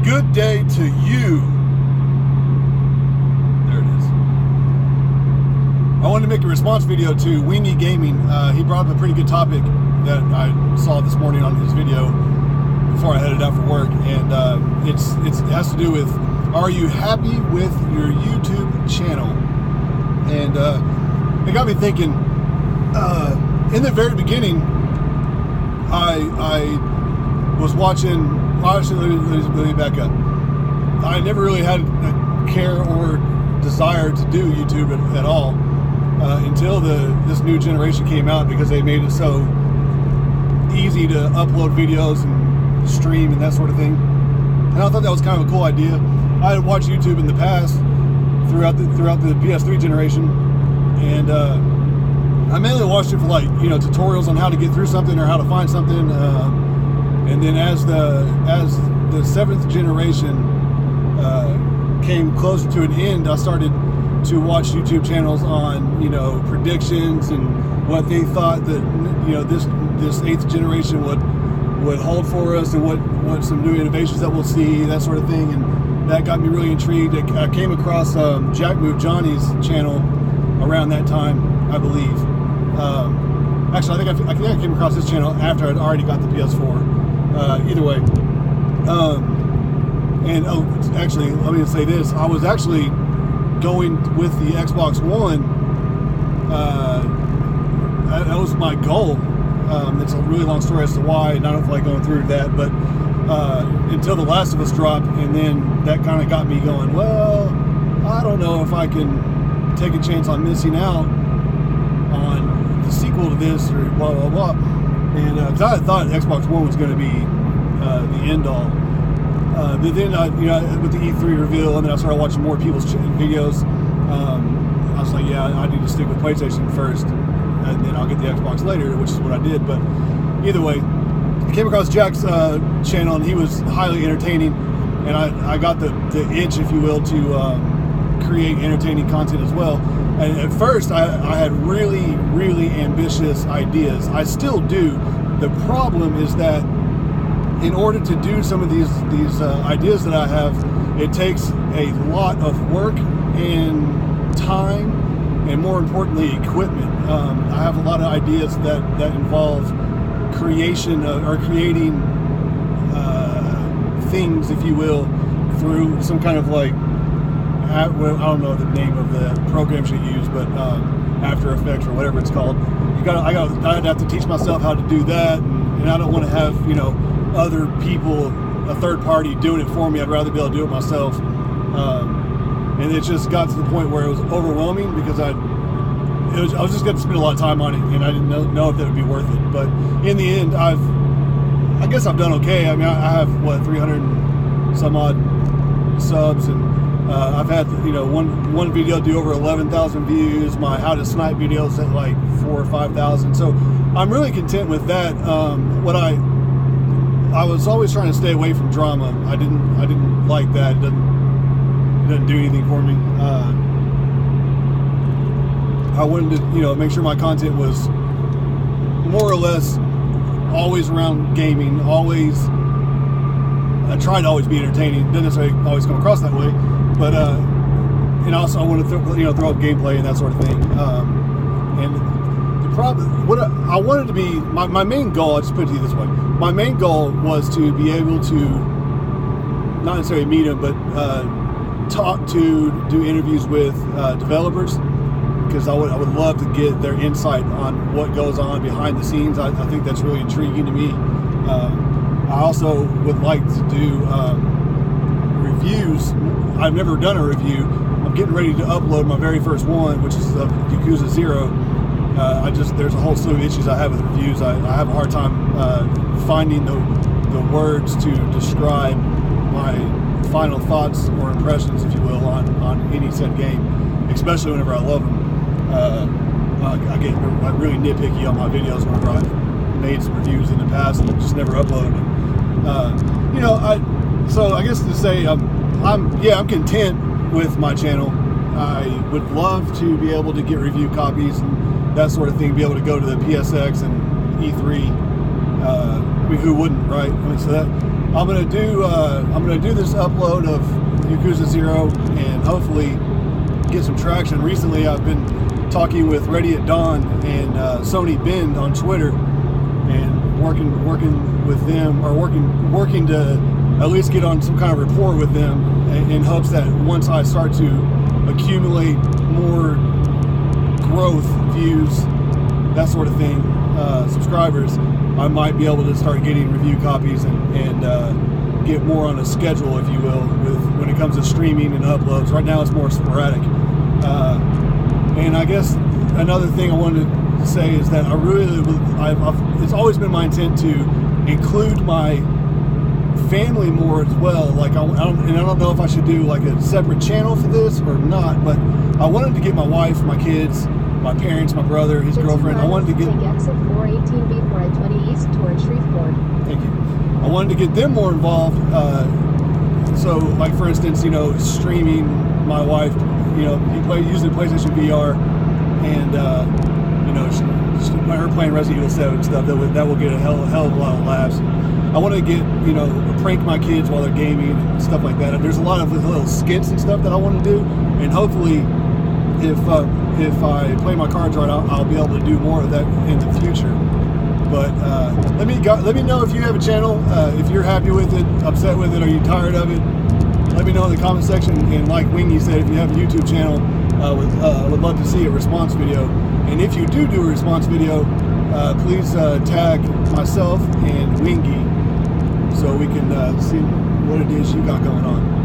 Good day to you. There it is. I wanted to make a response video to Weenie Gaming. He brought up a pretty good topic that I saw this morning on his video before I headed out for work, and it has to do with, are you happy with your YouTube channel? And it got me thinking. In the very beginning, I was watching. Actually, let me back up. I never really had a care or desire to do YouTube at all until this new generation came out, because they made it so easy to upload videos and stream and that sort of thing. And I thought that was kind of a cool idea. I had watched YouTube in the past throughout the PS3 generation, and I mainly watched it for tutorials on how to get through something or how to find something. And then as the 7th generation came closer to an end, I started to watch YouTube channels on predictions and what they thought that this 8th generation would hold for us, and what some new innovations that we'll see, that sort of thing. And that got me really intrigued. I came across Jack Move Johnny's channel around that time, I believe. Actually, I think I came across this channel after I'd already got the PS4. Either way, actually, let me say this: I was actually going with the Xbox One. That was my goal. It's a really long story as to why, and I don't feel like going through that. But until The Last of Us dropped, and then that kind of got me going. Well, I don't know if I can take a chance on missing out on the sequel to this, or blah blah blah. And because I thought Xbox One was going to be the end all, but then with the E3 reveal, and then I started watching more people's videos. I was like, yeah, I need to stick with PlayStation first, and then I'll get the Xbox later, which is what I did. But either way, I came across Jack's channel, and he was highly entertaining, and I got the itch, if you will, to create entertaining content as well. And at first, I had really, really ambitious ideas. I still do. The problem is that in order to do some of these ideas that I have, it takes a lot of work and time, and more importantly, equipment. I have a lot of ideas that involve creation or creating things, if you will, through some kind of I don't know the name of the program you use, but After Effects or whatever it's called. I'd have to teach myself how to do that, and I don't want to have other people, a third party, doing it for me. I'd rather be able to do it myself. And it just got to the point where it was overwhelming, because I was just going to spend a lot of time on it, and I didn't know if that would be worth it. But in the end, I guess I've done okay. I mean, I have 300 and some odd subs, and I've had one video do over 11,000 views. My how to snipe videos at 4,000 or 5,000. So I'm really content with that. I was always trying to stay away from drama. I didn't like that. It doesn't do anything for me. I wanted to make sure my content was more or less always around gaming. I tried to always be entertaining. Didn't necessarily always come across that way. But and also I wanted to throw up gameplay and that sort of thing. And the problem, what I wanted to be, my main goal, I'll just put it to you this way. My main goal was to be able to not necessarily meet them, but do interviews with developers, because I would love to get their insight on what goes on behind the scenes. I think that's really intriguing to me. I also would like to do reviews. I've never done a review. I'm getting ready to upload my very first one, which is Yakuza 0. There's a whole slew of issues I have with reviews. I have a hard time finding the words to describe my final thoughts or impressions, if you will, on any said game, especially whenever I love them. I get really nitpicky on my videos whenever I've made some reviews in the past and just never uploaded them. So I guess to say, I'm content with my channel. I would love to be able to get review copies and that sort of thing, be able to go to the PSX and E3. Who wouldn't, right? I mean, so I'm gonna do this upload of Yakuza 0 and hopefully get some traction. Recently, I've been talking with Ready at Dawn and Sony Bend on Twitter, and working with them, or working to at least get on some kind of rapport with them, in hopes that once I start to accumulate more growth, views, that sort of thing, subscribers, I might be able to start getting review copies and get more on a schedule, if you will, when it comes to streaming and uploads. Right now it's more sporadic. And I guess another thing I wanted to say is that it's always been my intent to include my family more as well. Like I don't know if I should do like a separate channel for this or not, but I wanted to get my wife, my kids, my parents, my brother, his girlfriend. I wanted to get exit 418B 420 east toward Shreveport. Thank you. I wanted to get them more involved. So, like for instance, streaming. My wife, using PlayStation VR, and her playing Resident Evil 7 and stuff. That will get a hell of a lot of laughs. I want to get prank my kids while they're gaming and stuff like that. And there's a lot of little skits and stuff that I want to do, and hopefully, if I play my cards right, I'll be able to do more of that in the future. But let me know if you have a channel, if you're happy with it, upset with it, are you tired of it? Let me know in the comment section. And like Wingy said, if you have a YouTube channel, would love to see a response video. And if you do a response video, please tag myself and Wingy so we can see what it is you got going on.